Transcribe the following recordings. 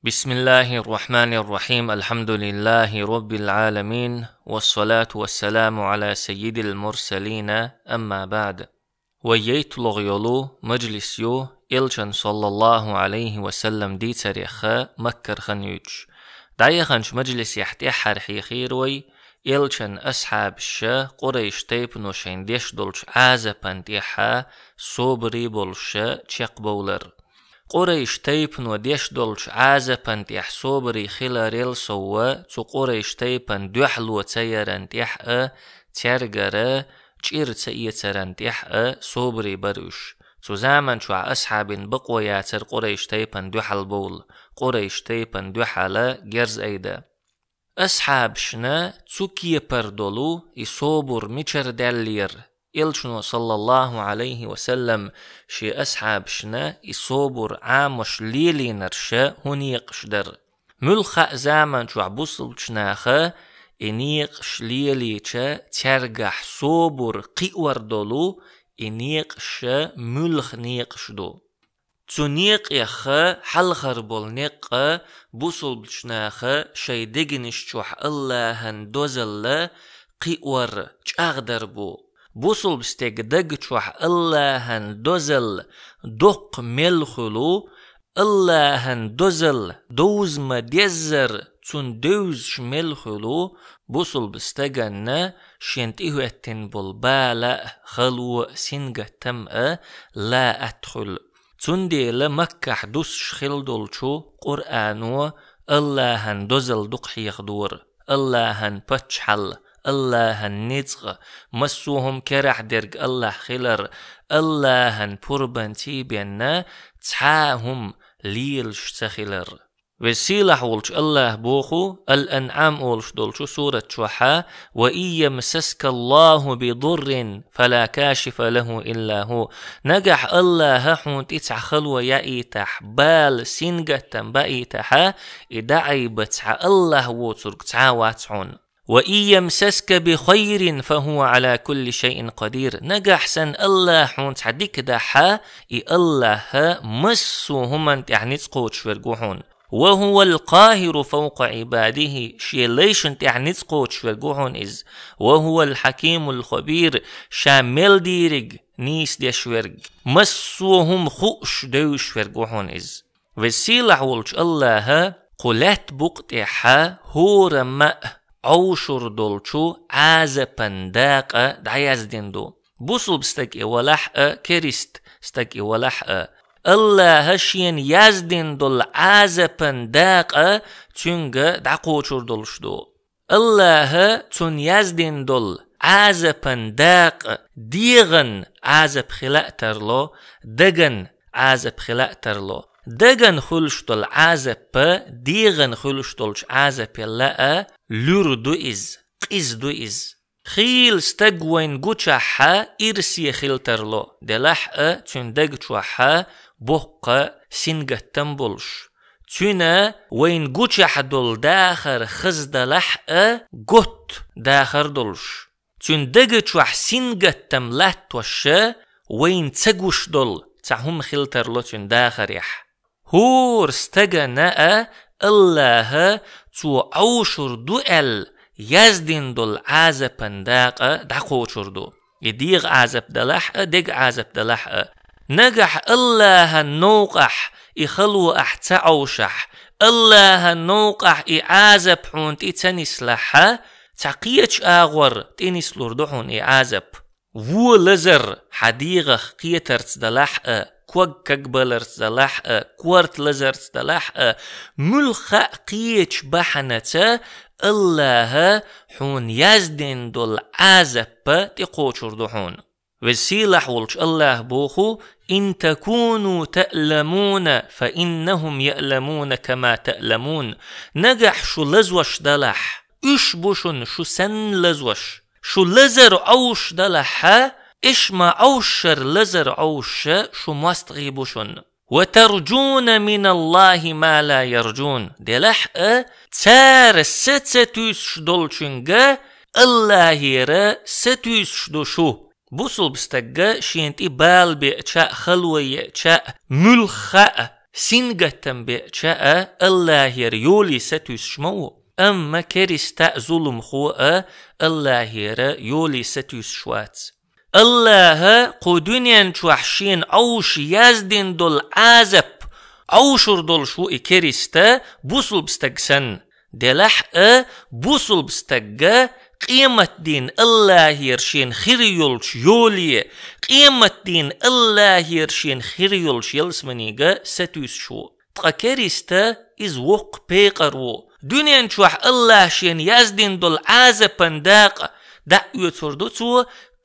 بسم الله الرحمن الرحيم. الحمد لله رب العالمين، والصلاة والسلام على سيد المرسلين. أما بعد، وييت لغيولو مجلس يو إلشن صلى الله عليه وسلم دي تاريخا مكر خنيوج دايخنش مجلس يحتي حرحي خيروي إلشن أصحاب الشا قريش تيب نوشين ديش دولش عازة بانتيحا صوبري بولشا تشيق بولر قريش تيبن وديش دولش عازة بانتيح صوبري خلاريل سوا تو قريش تيبن دوحلو تيران تيح تيرغرا تشير تيتران تيح صوبري بروش تو زامن شو أصحاب بقوياتر قريش تيبن دوحل بول قريش تيبن دوحل جرز أيدا أصحاب شنا تسوكي بردولو يصوبر ميشر دالير إلشنو صلى الله عليه وسلم شي أصحاب شنا يصوبر عامش ليلي نرشا هنيقش در ملخا زامن شو عبوصل شناخا إنيقش ليلي چا ترگح صوبر قيور دولو إنيقش ملخ نيقش دو تونيق يخا حلخر بول نيق بوصل بشناخا شي دگنش چوح اللهن دوزل قيور چاغدر بو بوصل بستيق دق چوح اللهن دوزل دق ملخلو اللهن دوزل دوز ما ديزر تون دوز شملخلو بوصل بستيقن شينت إهوتن بالبالا خلو سنغة تمأ لا أدخل تندي لمكة حدوس شخل دولشو قرآنو اللهن دوزل دقحي يخدور اللهن بتشحل اللهن نزغ مسوهم كرح درق الله خلر اللهن پربنتي بينا تحاهم ليلش تخلر وسيلح ولش الله بوخو الأنعام ولش دولشو سورة شوحا وإن يمسسك الله بضر فلا كاشف له إلا هو نجح الله حون تتع خلوة يأيتح بال سنجة تنبأيتها إدعي بتع الله وترك تعاواتعون وإن يمسسك بخير فهو على كل شيء قدير نجح سن الله حون تعديك دحا الله مسو هم يعني تقوت شورجوحون وهو القاهر فوق عباده شي ليش انت يعني تقوت شورجوحون إز وهو الحكيم الخبير شامل ديرج نيس دي شورج مسوهم خوش دو شورجوحون إز وسيلح ولش الله قلت بقتها هور ماء عوشر دولشو عازة بنداقة دعياز ديندو بوصل بستك ولحق كريست استك ولحق الله هشين يازدين دول عازة بنداقة تنغ دعقوشر دولشدو الله تن يازدين دول عازة بنداقة ديغن عازة بخلاء ترلو دغن عازة بخلاء ترلو دغن خلش دول عازة ديغن خلش دولش عازة بلاء لور دو إز قيز دو إز خيل ستقوين قوشاحا إرسي خيل ترلو دلحق تندق چوحا بوقا سنغة تنبولش تنا وين قوشاح دول داخر خز دلحق قوت داخر دولش تندق چوح سنغة تملات وشا وين تسقوش دول تعهم خيل ترلو تنداخر يح هور استقى ناء الله تو عوشر دوئل يزدين دول عازب بنداقة دعقوشر دو يديغ عازب دلحق ديغ عازب دلحق نجح الله النوقح يخلو احتعوشح الله النوقح يعازب حون تيتنس لحا تعقيتش آغور تينس لردحون يعازب وو لزر حديغخ قيترت دلحق كوغ كقبلرت دلحق كورت لزرت دلحق ملخا قيتش بحنتا الله حون يزدين دول عازب تقوشر دحون وسيلح ولش الله بوخو إن تكونوا تألمون فإنهم يألمون كما تألمون نجح شو لزوش دلح إش بوشن شو سن لزوش شو لزر عوش دلحا إش ما عوشر لزر عوش شو مستغي بوشن وترجون من الله ما لا يرجون دلحق تار ستوش دولشنجا الله يرى ستوش دوشو بوصل بستجا شينتي بال بيأتشاء خلوة يأتشاء ملخاء سنجتم بيتشاء الله يريولي ستوس شمو أما كريستا ظلم خوء الله يريولي ستوس شوات الله قدنيا شوحشين أوش يزدن دول عازب أوشر دول شو كريستا بوصل بستقسن دلح بوصل بستقا قيمة دين الله يرشين خيريولش يولي قيمة دين الله يرشين خيريولش يلسمنيغا ستوس شو تقكريستا إز وق بيقرو دنيا نشوح الله شين يزدين دول عازبن داق دعوة تردوتو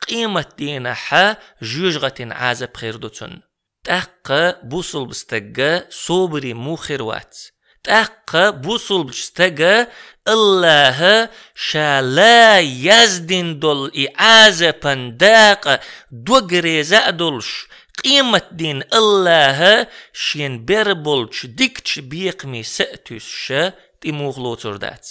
قيمة دين حا جوجغة عازب خيردوتن تاق بوصل بستقا صوبري مو خيروات تاق بوصل بستقا الله شالا يزدن دول إعازة بنداق دوغري زادولش قيمة دين الله شين بربولش ديكش بيقمي سأتوش تيموغلو تردات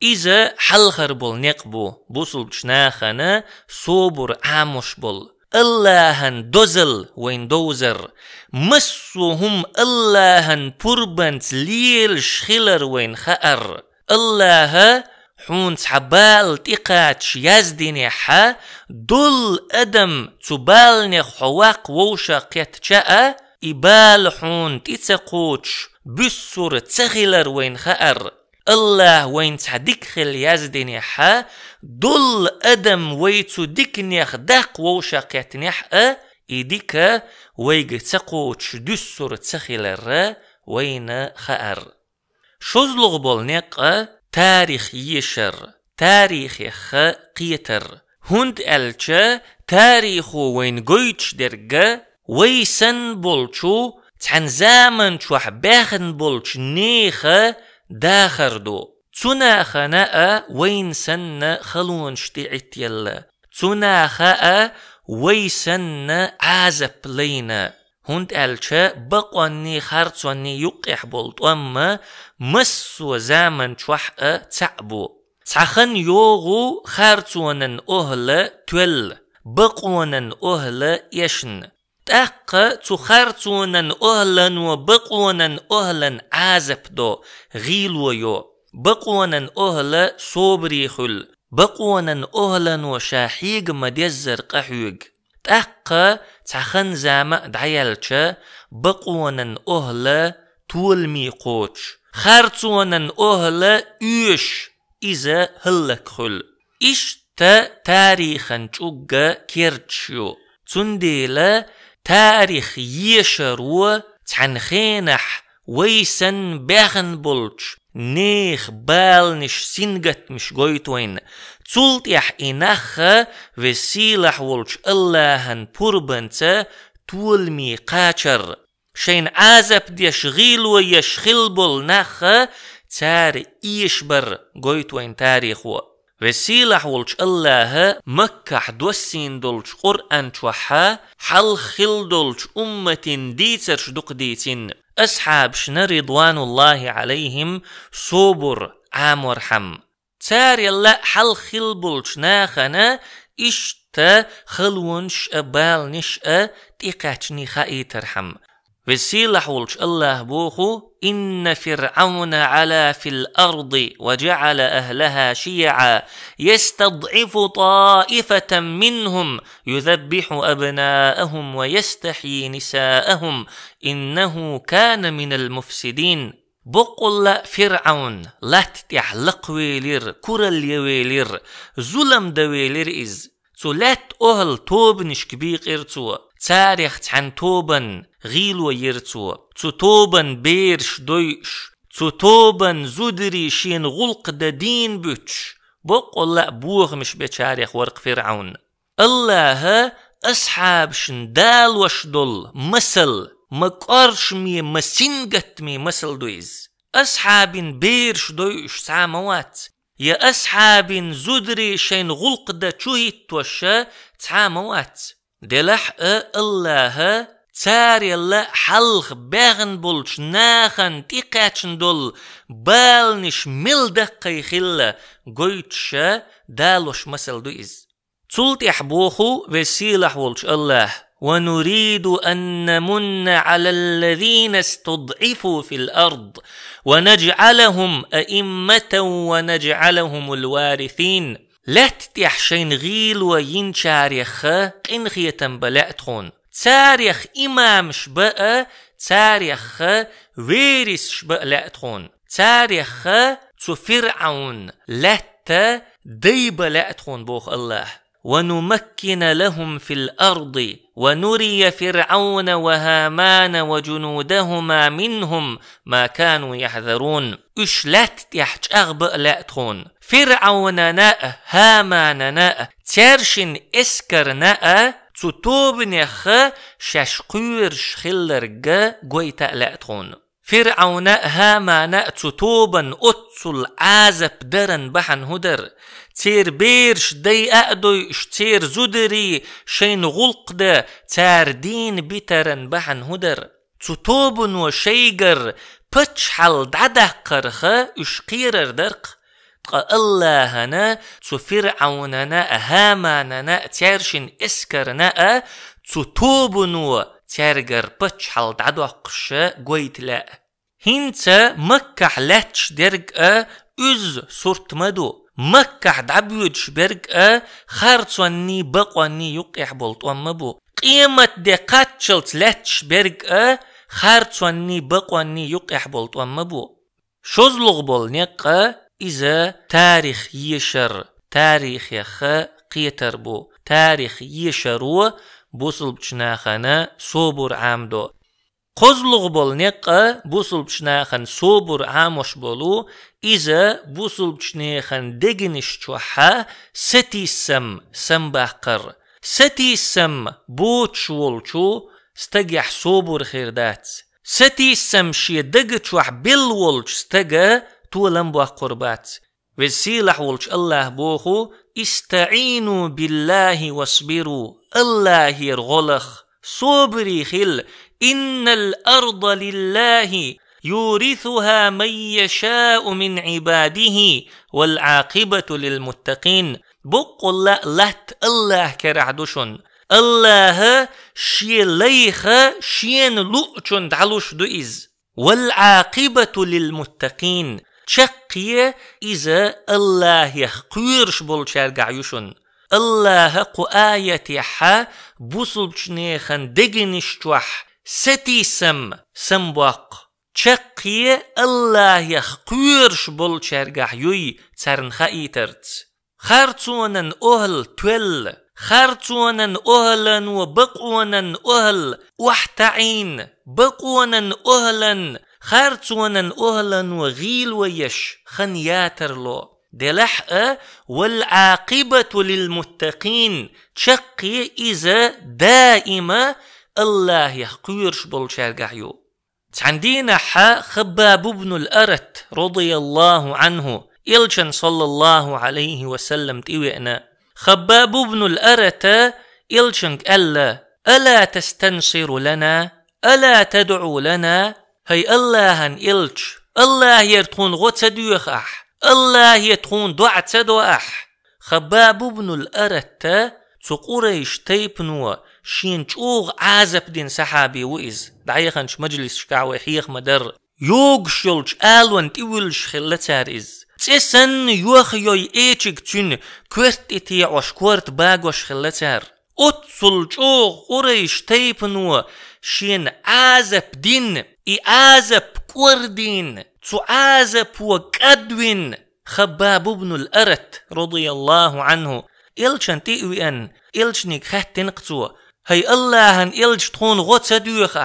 إذا حلخر بول نقبو بوصلش ناخنا صوبر عاموش بول اللهن دوزل وين دوزر مسوهم اللهن بربنت ليل شخلر وين خأر الله حون حبال تقاتش يزدني حا دول أدم تبالني حواق ووشا قيتشاء إبال حون تتقوتش بسور تخلر وين خأر الله وين تحديكخل يزدني حا دول أدم ويتو ديكنيخ داق ووشا قيتنيح إيديكا ويج تقوتش دسور تخلر وين خأر شوزلغ بولنيق تاريخ يشر تاريخ قيتر هند ألچا تاريخ وين قويتش درجة ويسن بولچو تحن زامن چوح باخن بولچ نيخة داخردو تناخنا وين سن خلون شتيعت يلا تناخا ويسن عازب لينا هند ألچا بقواني خارتواني يقح بولت أما مسو زامن چوح تعبو تخن يوغو خارتوانن أهل تول بقوانن أهل يشن تاق تخارتوانن أهلن وبقوانن أهلن عازب دو غيلو يو بقوانن أهل صوبري خل بقوانن أهلن وشاحيق مديزر قحيق تاق تخن زامن دعيالچا بقوانن أهل تولمي قوتش خارتوانن أهل يوش إذا هلك خل إشتا تاريخن چوغا كيرتشيو تنديلا تاريخ يشرو تعنخينح ويسن باخن بولش نيخ بالنش سنجت مش قويتوين تلتيح إنخ وسيلح ولش اللهن بربنت تولمي قاچر شين عازب ديشغيل ويشغل بول نخ تار إيشبر قويتوين تاريخو وسيلح ولش الله مكح دوسين دولش قرآن شوحا حل خل دولش أمة ديترش دق ديتين أصحاب شنا رضوان الله عليهم صبر عام ورحم تار يلا حل خل بولش ناخنا إشتا خلونش بالنش تيقاتشني خائي ترحم وسيلح ولش الله بوخو إن فرعون علا في الأرض وجعل أهلها شيعا يستضعف طائفة منهم يذبح أبناءهم ويستحيي نساءهم إنه كان من المفسدين بقول فرعون لا تتحلق ويلير كرل يويلير ظلم دويلير إز تولات أهل توبنش كبير إرتو تاريخ عن توبن غيلو يرتو توبن بيرش دويش توبن زودري شين غلق دين بوتش بقول لا بوغ مش بتاريخ ورق فرعون الله أصحاب شندال وشدل مسل مقارش مي مسنجت مي مسل دويز أصحاب بيرش دويش ساموات يا أصحاب زودري شين غلق دا تشوهيت وشا ساموات دلح الله تاري الله حلق باغن بولش ناخن تيقاتشن دول بالنش مل دقي خلا قويتشا دالوش مسل دويز تلت يحبوخو وسيلح ولش الله ونريد أن نمن على الذين استضعفوا في الأرض ونجعلهم أئمة ونجعلهم الوارثين. لا تتحشين غيل وين تاريخ قنخية تنبلأتخون تاريخ إمام شبأ تاريخ ويرس شبأ لأتخون تاريخ فرعون لت ديب لأتخون بوخ الله. ونمكن لهم في الأرض ونري فرعون وهامان وجنودهما منهم ما كانوا يحذرون. اشلت يحج أغبأ لأتخون فرعون ناء هامان ناء ترشن اسكر ناء تتوبنخ ششقير شخلرق قويتا لأتخون فرعون هامان تتوبن أتصل عازب درن بحن هدر تير بيرش دي أقدوش تير زدري شين غلق تار دين بيترن بحن هدر تتوبن وشيقر بتشحل دعدقرخ اشقيرر درق اللهنا تفرعوننا هاماننا تيرشن اسكرنا تتوبن تيرجر بتشحل دعدقش قويت لا هنتا مكح لاتش درق از صورت مدو مكح دعبيوش برق خارتواني بقواني يقيح بولت ومبو قيمة دي قاتشلت لاتش برق خارتواني بقواني يقيح بولت ومبو شوزلغ بول نيقا إذا تاريخ يشر تاريخ يخ قيتر بو تاريخ يشرو بوصل بشناخنا صوبر عامدو قزلغ بول نيقا بوصل بشناخن صوبر عاموش بولو إذا بوصل بشناخن دقنش توحا ستي سم باقر ستي سم بوتش والشو استجح صوبر خيردات ستي سم شي دق توح بالولش استجا تولم بوح قربات وسيلح ولش الله بوخو استعينوا بالله واصبروا الله يرغلخ صبري خل إن الأرض لله يورثها من يشاء من عباده والعاقبة للمتقين. بقول لات الله كرعدوشن الله شي ليخ شين لؤشن دعلوش دوئز والعاقبة للمتقين شقية إذا الله يخيرش بولشارقع يوشن الله قآية يحا بوصل بشنيخن دقنش توح ستي سمباق شقية الله يخيرش بولشارقع يوي ترن خايترت خارتونن أهل تول خارتونن أهلا وبقونن أهل وحتعين بقونن أهلا خارتونن أهلا وغيل ويش خنياترلو دلحق والعاقبة للمتقين تشقي إذا دائما الله يحقيرش بالشارقعيو. عندنا خباب بن الأرت رضي الله عنه إلشن صلى الله عليه وسلم تيوئنا خباب بن الأرت إلشن ألا تستنصر لنا ألا تدعو لنا هي اللهن إلش الله يرتون غوت دوخ الله يتخون دعت سدوأح خباب بن الأرت تقوريش تيبنوا شين تشوغ عازب دين سحابي وإز دعيخنش مجلس شكاوي حيخ مدر يوغ شلش آلوان تيولش خلتار إز تسن يوخيوي ايچيك تون كورت اتيع وشكورت باقوش خلتار اتسل تشوغ قوريش تيبنوا شين عازب دين عازب كوردين تعازب وكادوين خباب بن الأرت رضي الله عنه إلشان تيوئن إلشنك خاتن قطوة هي اللهن إلش تخون غوت سدوخ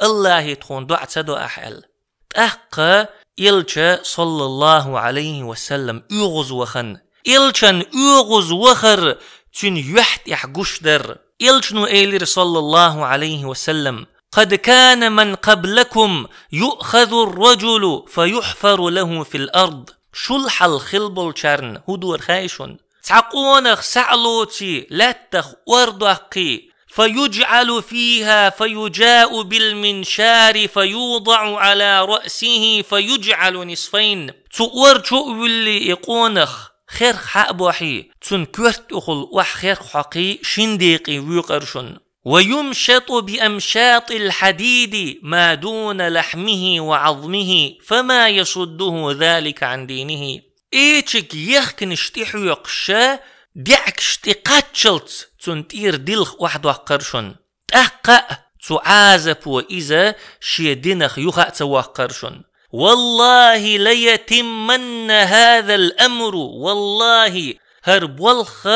الله تخون دعت سدو أحل تأقى إلش صلى الله عليه وسلم يغز وخن إلشان يغز وخر تن يحت يحقوش در إلشنو إيلر صلى الله عليه وسلم قد كان من قبلكم يؤخذ الرجل فيحفر له في الأرض شلح الخلبل شرن هدور خايشون تعقونخ سعلوتي لاتخ وردقي فيجعل فيها فيجاء بالمنشار فيوضع على رأسه فيجعل نصفين تؤور شؤ اللي يقونخ خير حق بوحي تنكورت أخل وح خير حقي شنديقي ويقرشن ويمشط بأمشاط الحديد ما دون لحمه وعظمه فما يصده ذلك عن دينه. إيشك يخكن اشتحو يقشا دعك اشتقاتشلت تنتير دلخ واحد وقرشن تحقق تعازب وإذا شيدنخ يخأ توقرشن. والله ليتمن هذا الأمر والله هرب والخ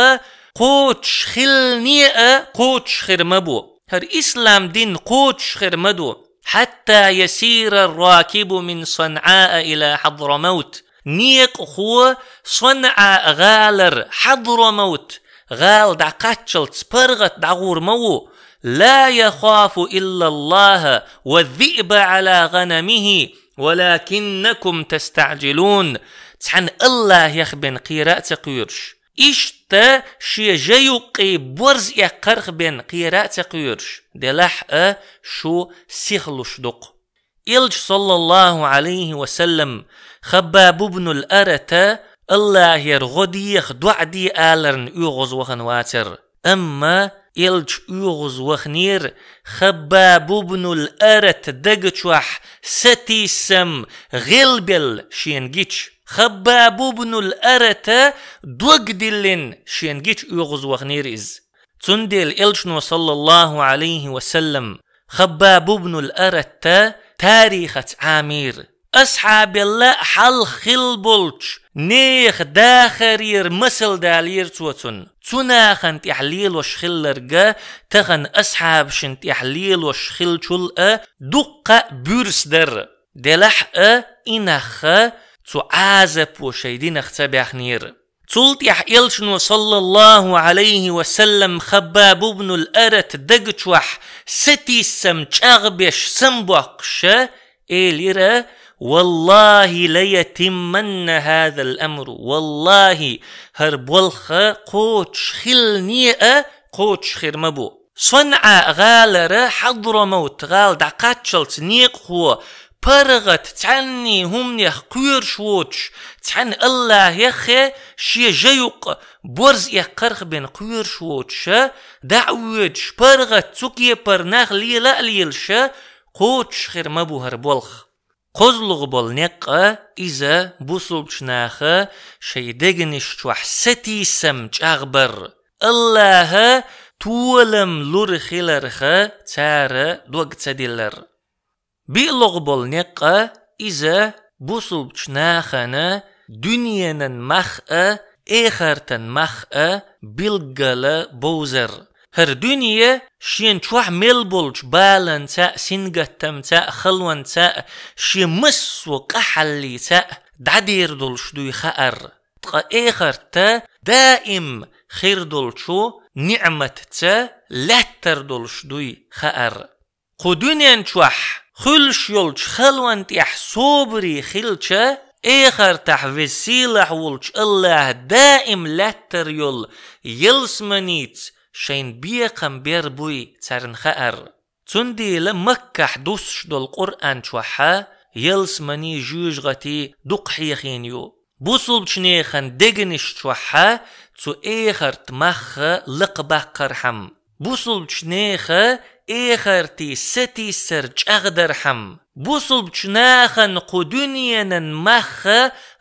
قوتش خلنيئة قوتش خرمبو هر إسلام دين قوتش خرمدو حتى يسير الراكب من صنعاء إلى حضرموت. نيق هو صنعاء غالر حضرموت غال دعقاتشل تسبرغت دعور مو لا يخاف إلا الله والذئب على غنمه ولكنكم تستعجلون. تحن الله يخبن قراءة قيرش إشتا شي جيوقي برز يقرخ بين قراءة قيرش دلح شو سيخلوش دق. إلج صلى الله عليه وسلم خباب بن الأرت الله يرغدي يخدعدي آلرن يغز وخن واتر. أما إلج يغز وخنير خباب بن الأرت دقشوح ستي سم غلبل شينجيش. خباب بن الأرت دوغدلن شينجيش يغز وخنير إز. تندل إلجنو صلى الله عليه وسلم خباب بن الأرت تاريخة عامير أصحاب الله حل خلبلش نيخ داخرير مسل دالير توتن تناخن تحليل وشخلرقا تخن أصحاب شن تحليل وشخل شل دقة بورسدر دلح إنخ تعازب وشيدين اختبح نير. تلت يحيلشن صلى الله عليه وسلم خباب بن الأرت دقشوح ستي سمج أغبش سنبقش إليرا والله ليتمن هذا الأمر والله هرب والخ قوتش خلنيئة قوتش خرمبو. صنعاء غالر حضرموت غال دعقاتشلت نيق هو برغت تعني هم يخ قير شوتش تعني الله يخي شي جيوق برز يقرخ بين قير شوتش دعوج برغت تكي برناخ ليلا ليلش قوتش خير مبو هربولخ. قزلغ بالنق إذا بوصلتناخ شي دقنش توح ستي سمج أغبر الله تولم لور خيلرخ تار دوغ تدلر. بيلغ بالنق إذا بوصلتناخنا دنيانا مخأ إخرتن مخأ بلغل بوزر. هر دنيا شين توح ملبولج بالن تا سنغتم تا خلوان تا شي مسو قحلي تا دعدير دولش دوي خأر تقا إخر تا دائم خير دولشو نعمة تا لاتر دولش دوي خأر. خو دنيا توح خلش يولش خلوان تيح صوبري خلشا إخر تح وسيلة ولش الله دائم لاتر يول يلسمنيت شين بيقم بيربوي تارن خأر. تندي لمكة حدوسش دول قرآن توحا يلسمني جوجغتي دقحيخينيو بوصل بشنيخن دقنش توحا تو إخر تمخ لقبا قرحم بوصل بشنيخ إخر تي ستي سرج أغدرحم بوصل بشناخن قدنيا مخ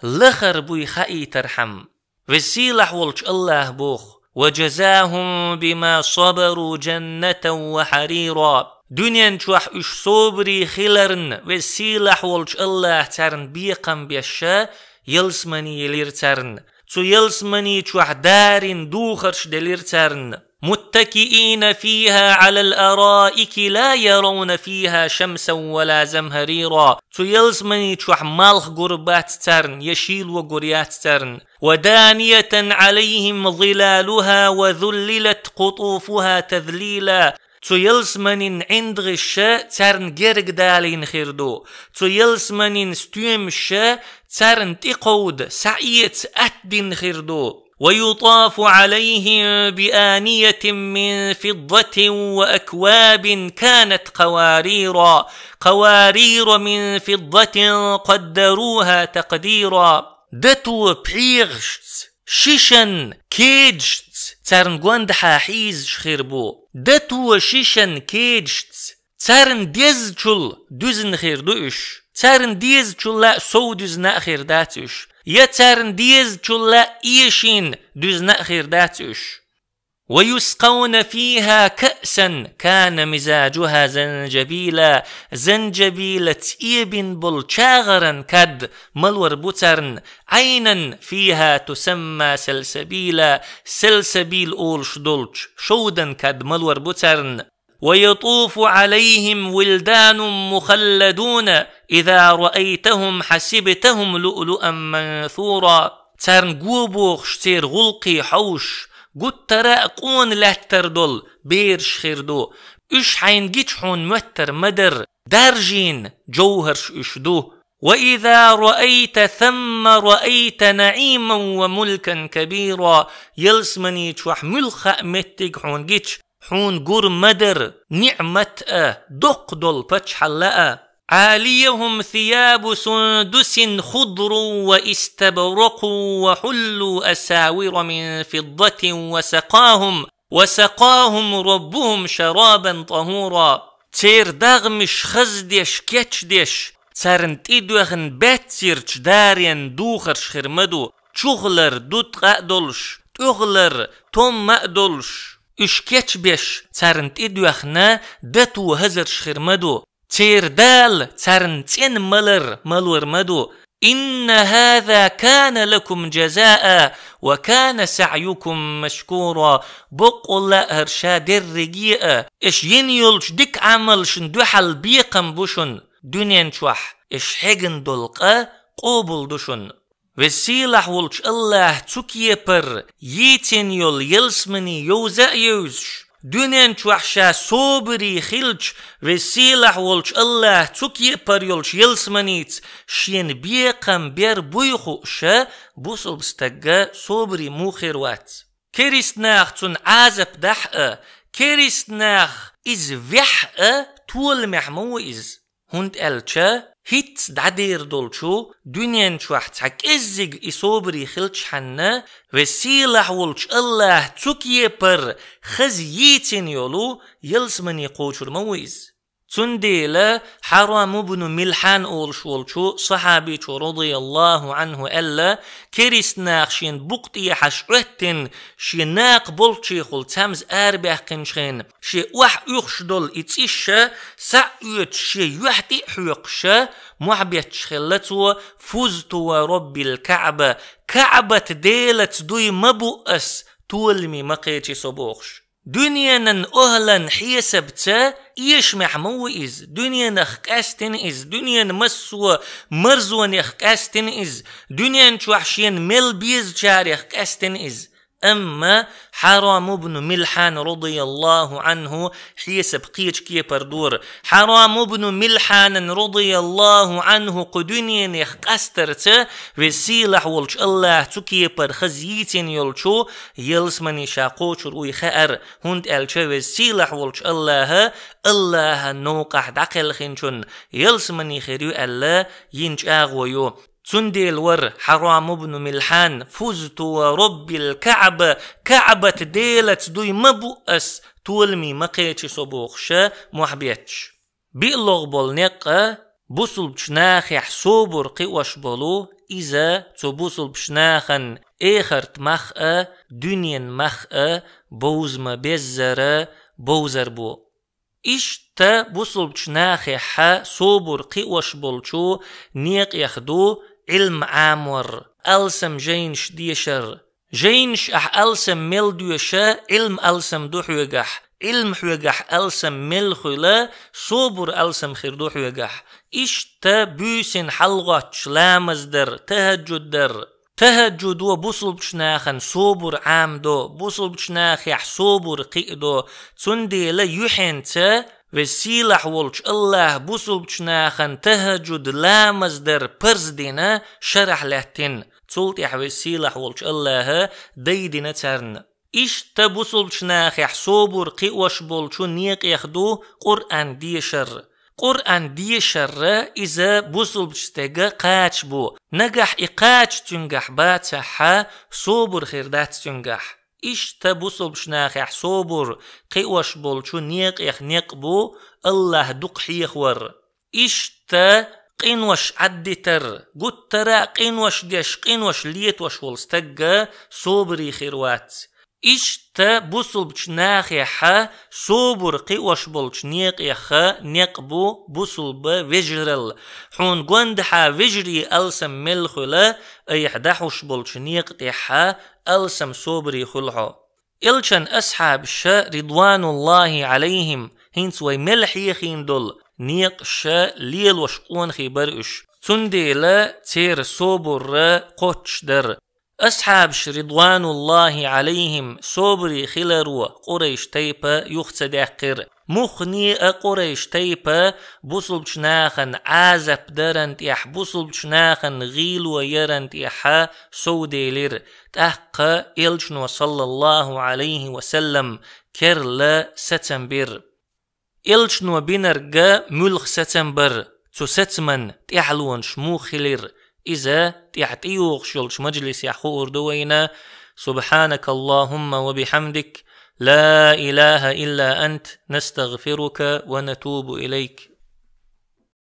لخر بوي خائي ترحم. وسيلح ولش الله بوخ وجزاهم بما صبروا جنة وحريرا. دنيا توح اش صبري خلرن وسيلح ولش الله ترن بيقم بيشا يلسمني يلير ترن تو يلسمني توح دارن دوخرش دلير ترن متكئين فيها على الأرائك لا يرون فيها شمسا ولا زمهريرا. تو يلسمني توح مالخ قربات ترن يشيل وقريات ترن ودانية عليهم ظلالها وذللت قطوفها تذليلا. تو يلسمنين عند غشا ترن جرق دالين خيردو تو يلسمنين ستيم شا ترن تقود سعيت أتدين خيردو. ويطاف عليهم بآنية من فضة وأكواب كانت قواريرا قوارير من فضة قدروها تقديرا. دتو بحيغشت شيشن كيجت ترنقوان دحا حيز شخيربو دتو شيشن كيجت تارن ديز چول دوزن خير دوش تارن ديز چول لا سو دوزن خير داتش يا تارن ديز چول لا ايشين دوزن خير داتش ويسقون فيها كأسا كان مزاجها زنجبيلا زنجبيلة إيبن بلشاغرا كد ملور بوترن عينا فيها تسمى سلسبيلا سلسبيل أول شدولش شودا كد ملور بوترن ويطوف عليهم ولدان مخلدون إذا رأيتهم حسبتهم لؤلؤا منثورا ترن قوبوخ شتير غلقي حوش قد تراقون لاتر دول بيرش خيردو اش حين جيتحون متر مدر دارجين جوهرش اشدو وإذا رأيت ثم رأيت نعيما وملكا كبيرا يلسمني تشوح ملخا متك حون جيتش حون قر مدر نعمة دق دول بتشحلأ عاليهم ثياب سندس خضر واستبرق وحلوا أساور من فضة وسقاهم ربهم شرابا طهورا تير دغمش خزدش كتشدش ترن تيدوخن باتسيرش دارين دوخرش خرمدو چوغلر دوت قادلش تغلر توم مقدلش اشكتش بش ترن تيدوخنا دتو هزرش خرمدو تير دال ترن تين ملور مدو إن هذا كان لكم جزاء وكان سعيكم مشكورا بقول هرشاد الرجيئة إش ينيولش ديك عملش ندوحل بيقم بوشن دنيا نشوح إش حجن دلقة قوبل دوشن وسيلح ولش الله تكيبر يتين يول يلسمني يوزا يوزش دنيا وحشا صوبري خلش وسيلح ولش الله تكي بريولش يلسمنيت شين بيقم بير بويخو شا بوصل بستقى صوبري موخير وات كيريستناخ تون عازب دحقة كيريستناخ إز وحقة طول محمو إز هند ألشا هيت دعدير دولشو دنيا شوحت حك ازيق إصوبري خلش حنا وسيلح ولش الله تكي بر خزيتين يولو يلسمني قوشر مويز تنديلا حرام بن ملحان أولشو صحابي رضي الله عنه ألا كريسناخ شين بقتي حشرتن شيناق بولشي خل تامز أربع قنشين شي وح يخشدل إتشيشا سعيت شي يحتي حيقشا محبيت شخلتو فزتو رب الكعبة كعبة ديلت دوي مبؤس تولمي مقيتي صبوخش دنيا نن أهلا حيسبتا إيش محمو إز دنيا نخكاستن إز دنيا نمسو مرزو نخكاستن إز دنيا نشوحشين مل بيز جاري خكاستن إز أما حرام بن ملحان رضي الله عنه حيسب قيش كي بردور حرام بن ملحان رضي الله عنه قدنيا نخكاسترتا وسيلح ولش الله تكي برخزيتين يلشو يلسمني شاقوشر ويخأر هند ألشا وسيلح ولش الله نوقح دقل خنشن يلسمني خيريو الله ينش آغويو تنديل ور حرام بن ملحان فزت ورب الكعبة كعبة ديلت دوي مبؤس تولمي مقيتش صبوخشا محبيتش بيلغ بولنقة بوصل بشناخ يحسوبر قوش بولو إذا تبوصل بشناخن إخرت مخأ دنيا مخأ بوزم بزر بوزر بو إشتا بوصل بشناخ يحا صوبر قوش بولشو نيق يخدو علم عامور ألسم جينش ديشر جينش ألسم مل دوشا علم ألسم دو حوغح علم حوغح ألسم مل خلا صبر ألسم خير دو حوغح إشتا بوسن حلغتش لامزدر تهجد وبوصل بشناخن صبر عامدو بوصل بشناخ يح صبر قيدو تندي لا يحنتا وسيلح ولش الله بوصل بشناخن تهجد لامزدر برزدنا شرح لهتن تولت يح وسيلح ولش الله ديدنا ترن إشتا بوصل بشناخ يح صبر قيوش بولشو نيق يخدو قرآن ديشر إذا بوصل بشتاقة قاچ بو نجح إقاچ تنجح باتحا صبر خيردات تنجح إشتا بوصل بشناخ صوبر قيوش بول شو نيق نيقبو الله دق حيخور إشتا قينوش عدتر قترا قينوش ديش قينوش ليتوش والستقى صوبري خيروات إشتا بوصل بشناخ يحا صوبر قيوش بولش نيق يخا نيقبو بوصل بفجرل حون قوندحا فجري ألسم ملخلا أي حدحوش بولش نيق تيحا ألسم صوبري خلحو إلشان أصحاب الشا رضوان الله عليهم هنس وي ملحيخين دول نيق الشا ليل وشقون خبرش تنديلا تير صوبر قوتش در أصحاب رضوان الله عليهم صبري خلروا قريش تيبا يختصدقر مخني قريش تيبا بوصل بشناخن عازب درنت يح بوصل بشناخن غيل ويرنت يحا سوديلر تحقا إلشن صلى الله عليه وسلم كرلا ستنبر إلشن وبنرجا ملخ ستنبر تستمن تحلون شموخلر إذا تعطيوغ شلش مجلس يحور دوينا سبحانك اللهم وبحمدك لا إله إلا أنت نستغفرك ونتوب إليك